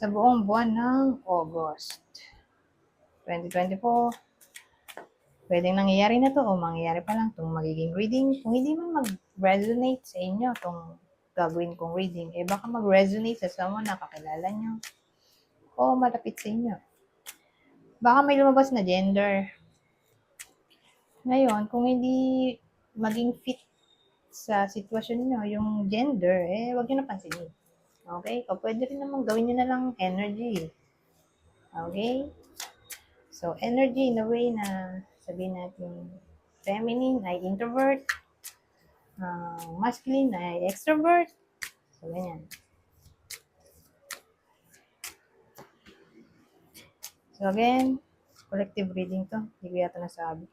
sa buong buwan ng August 2024. Pwedeng nangyayari na to o mangyayari pa lang itong magiging reading. Kung hindi man mag-resonate sa inyo itong gagawin kong reading, baka mag-resonate sa someone na kakilala nyo o malapit sa inyo. Baka may lumabas na gender. Ngayon, kung hindi maging fit sa sitwasyon nyo yung gender, wag nyo napansinin. Okay? O pwede rin naman gawin nyo na lang energy. Okay? So, energy in a way na sabihin natin feminine ay introvert, masculine ay extrovert. So, ganyan. So, again, collective reading to. Hindi ko yata nasabi.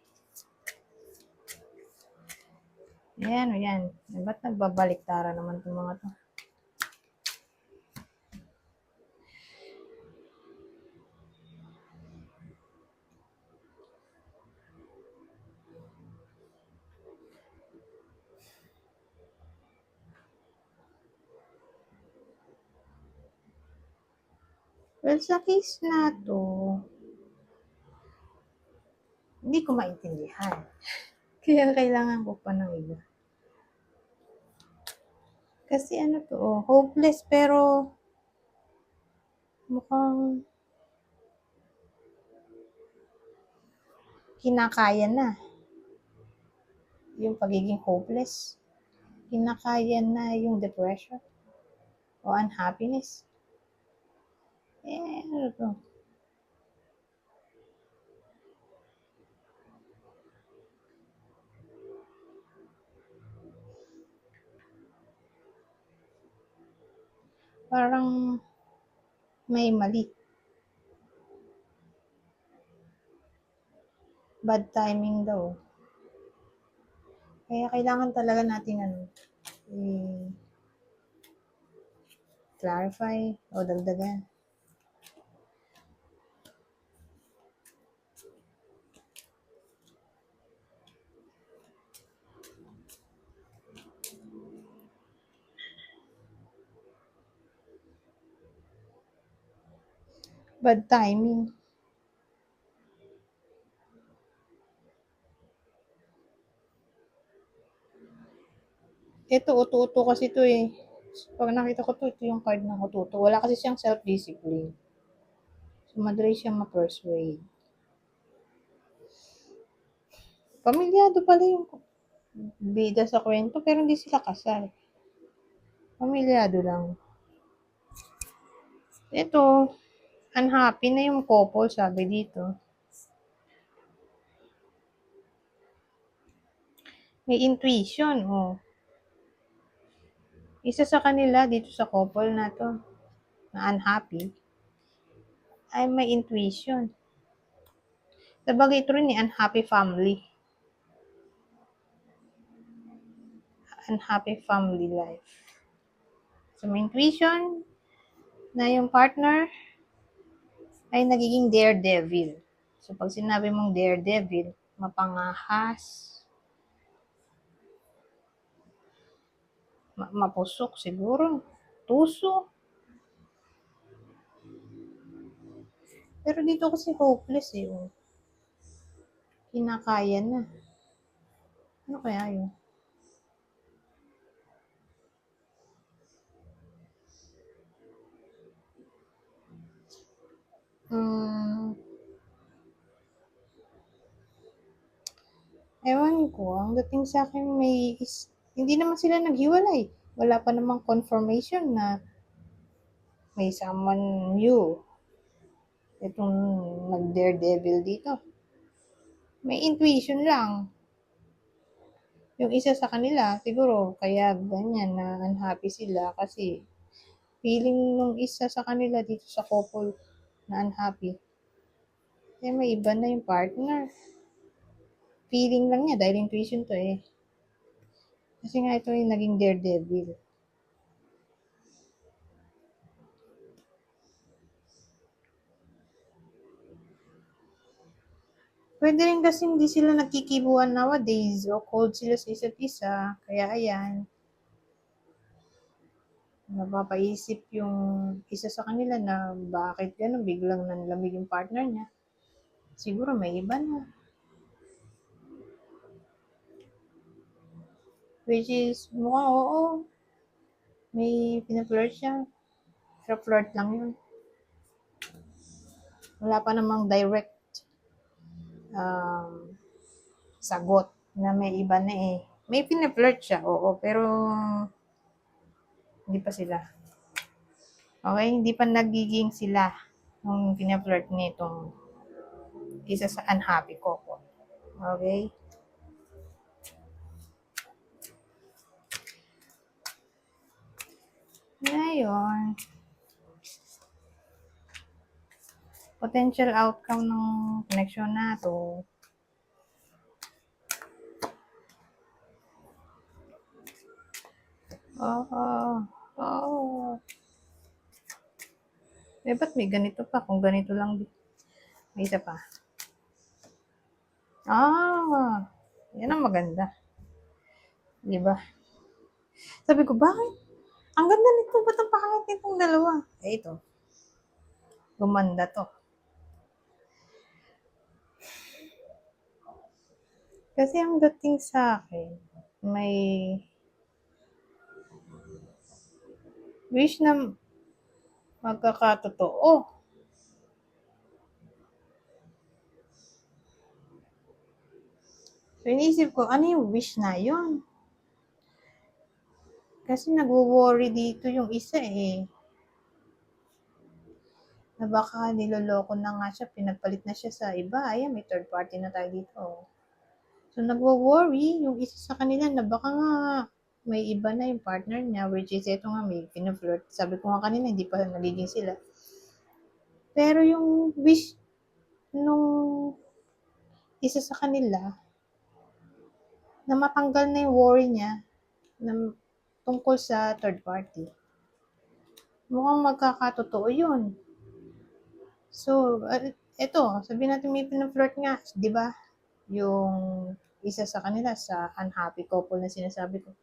Ayan, ayan. Ba't nagbabaliktara naman itong mga to? Well, sa case na to, hindi ko maintindihan. Kaya kailangan ko pa ng iba. Kasi ano to, hopeless pero mukhang kinakaya na. Yung pagiging hopeless. Kinakaya na yung depression o unhappiness. Ano to? Parang may mali. Bad timing daw. Kaya kailangan talaga natin clarify o dagdagan. Bad timing. Ito, uto-uto kasi ito eh. Pag nakita ko ito yung card ng uto-uto. Wala kasi siyang self-discipline. So, madali siyang ma-persuade. Pamilyado pala yung bida sa kwento, pero hindi sila kasal. Pamilyado lang. Ito, unhappy na yung couple, sabi dito. May intuition, oh. Isa sa kanila dito sa couple na to, na unhappy, ay may intuition. Sabagay ito rin unhappy family. Unhappy family life. So, may intuition na yung partner ay nagiging daredevil. So, pag sinabi mong daredevil, mapangahas, mapusok siguro, tuso. Pero dito kasi hopeless eh. Oh. Kinakaya na. Ano kaya yun? Ewan ko. Ang dating sa akin hindi naman sila naghiwalay. Wala pa namang confirmation na may someone new. Itong nag-daredevil dito. May intuition lang. Yung isa sa kanila, siguro, kaya ganyan na unhappy sila kasi feeling nung isa sa kanila dito sa couple na unhappy. May iba na yung partner. Feeling lang niya dahil intuition to eh. Kasi nga ito yung naging daredevil. Pwede rin kasi hindi sila nagkikibuan nowadays o cold sila sa isa't isa. Kaya ayan. Napapaisip yung isa sa kanila na bakit gano'n, biglang nanlamig yung partner niya. Siguro may iba na. Which is, mukhang oo, may pinaflirt siya. Pero flirt lang yun. Wala pa namang direct um, sagot na may iba na eh. May pinaflirt siya, oo, pero hindi pa sila. Okay, hindi pa nagiging sila nung pinaflirt nitong isa sa unhappy couple. Okay? Ngayon, potential outcome ng connection na to. Oo. Eh, ba't may ganito pa? Kung ganito lang, may isa pa. Yan ang maganda. Diba? Sabi ko, bakit? Ang ganda nito, ba't ang pangit nitong dalawa? Eh, ito. Gumanda to. Kasi ang dating sa akin, may wish na magkakatotoo. So, inisip ko, ano yung wish na yun? Kasi nagwo-worry dito yung isa eh. Na baka niloloko na nga siya, pinagpalit na siya sa iba. Ayan, may third party na tayo dito. So, nagwo-worry yung isa sa kanila na baka nga may iba na yung partner niya, which is ito nga, may pinaflirt. Sabi ko nga kanina, hindi pa nagiging sila. Pero yung wish nung isa sa kanila, na matanggal na yung worry niya na tungkol sa third party. Mukhang magkakatotoo yun. So, eto, sabihin natin may pinaflirt nga, di ba? Yung isa sa kanila sa unhappy couple na sinasabi ko.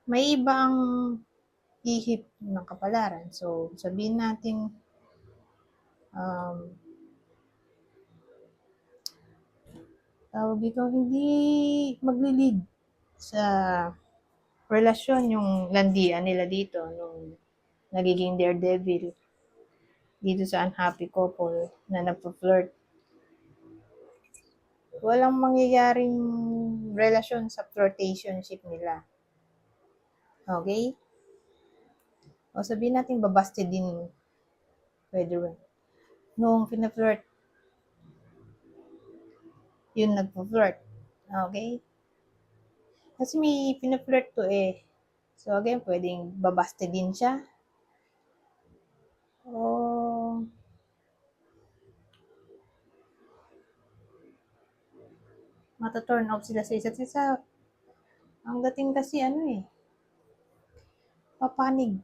May iba ang ihip ng kapalaran. So, sabihin natin tawag dito, hindi maglilid sa relasyon yung landian nila dito nung nagiging daredevil dito sa unhappy couple na nagpa-flirt. Walang mangyayaring relasyon sa flirtationship nila. Okay? O sabihin natin babaste din pwede rin. Nung pina-flirt, yun nagpa-flirt. Okay? Kasi may pina-flirt to eh. So again, pwedeng babaste din siya. O mata-turn off sila sa isa't isa. Ang dating kasi ano eh, papanig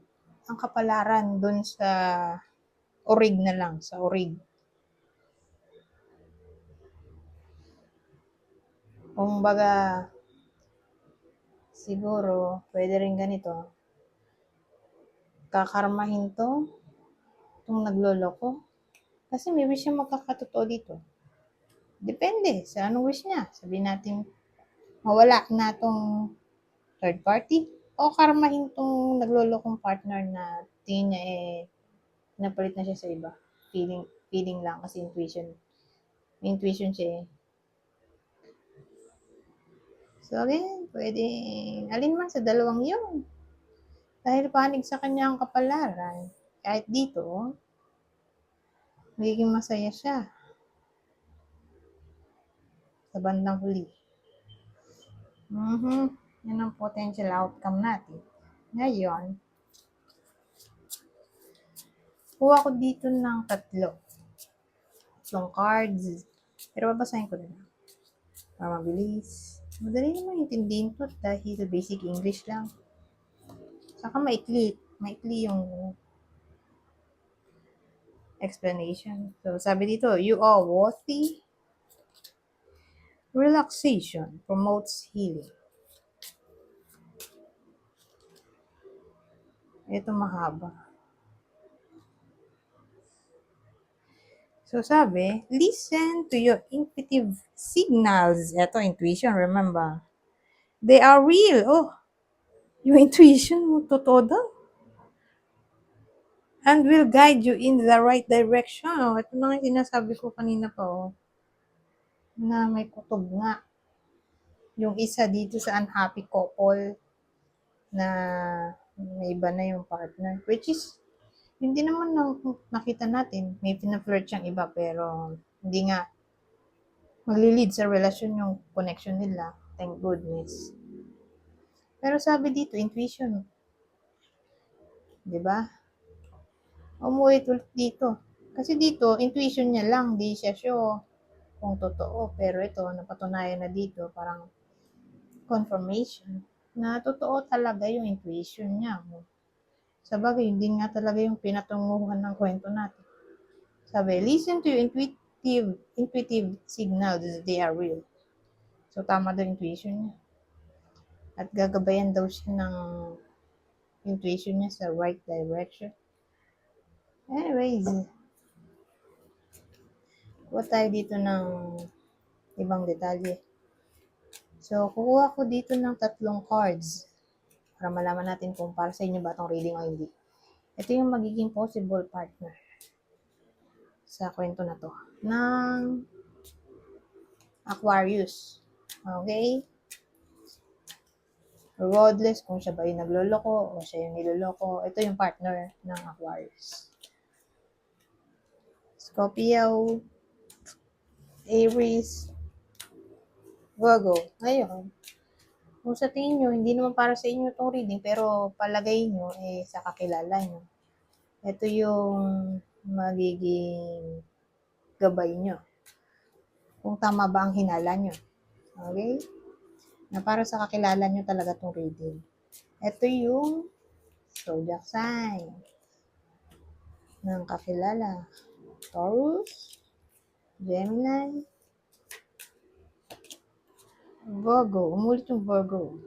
ang kapalaran dun sa orig na lang, sa orig. Kung baga, siguro, pwede rin ganito. Kakarmahin to, itong nagloloko. Kasi may wish siya magkakatotoo dito. Depende sa anong wish niya. Sabihin natin, mawala na tong third party o karmahin tong naglolokong partner na tingin niya eh napalit na siya sa iba. Feeling lang kasi intuition. May intuition siya eh. So again, pwede alin man sa dalawang yun. Dahil panig sa kanya ang kapalaran, kahit dito, magiging masaya siya sa bandang huli. Yan ang potential outcome natin. Ngayon, kuha ko dito ng tatlong cards. Pero babasahin ko na lang. Para mabilis. Madali naman intindihin to dahil basic English lang. Saka maikli yung explanation. So, sabi dito, you are worthy. Relaxation promotes healing. Ito mahaba. So sabi, listen to your intuitive signals. Ito, intuition, remember. They are real. Oh, yung intuition mo, totoo daw. And will guide you in the right direction. Oh, ito na yung sinasabi ko kanina pa, oh, na may kutob nga. Yung isa dito sa unhappy couple na may iba na yung partner. Which is, hindi naman nakita natin. May pina-flirt siyang iba pero hindi nga maglilid sa relasyon yung connection nila. Thank goodness. Pero sabi dito, intuition. Di ba? Umuwi ulit dito. Kasi dito, intuition niya lang. Di siya sure kung totoo. Pero ito, napatunayan na dito, parang confirmation na totoo talaga yung intuition niya. Sa bagay, hindi nga talaga yung pinatunguhan ng kwento natin. Sabi, listen to your intuitive signals, they are real. So, tama daw intuition niya. At gagabayan daw siya ng intuition niya sa right direction. Anyways, kuha tayo dito ng ibang detalye. So, kukuha ko dito ng 3 cards para malaman natin kung para sa inyo ba itong reading o hindi. Ito yung magiging possible partner sa kwento na to ng Aquarius. Okay? Regardless kung siya ba yung nagloloko o siya yung niloloko, ito yung partner ng Aquarius. Scorpio, Aries, Virgo. Ngayon, kung sa tingin nyo, hindi naman para sa inyo itong reading, pero palagay nyo, sa kakilala nyo. Ito yung magiging gabay nyo. Kung tama ba ang hinala nyo. Okay? Na para sa kakilala nyo talaga itong reading. Ito yung zodiac sign ng kakilala. Taurus, Gemini, Virgo. Umulit yung Virgo.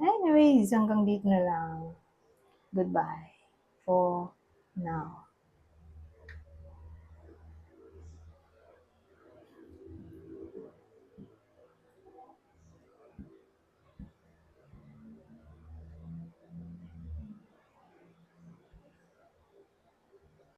Anyways, hanggang dito na lang. Goodbye for now.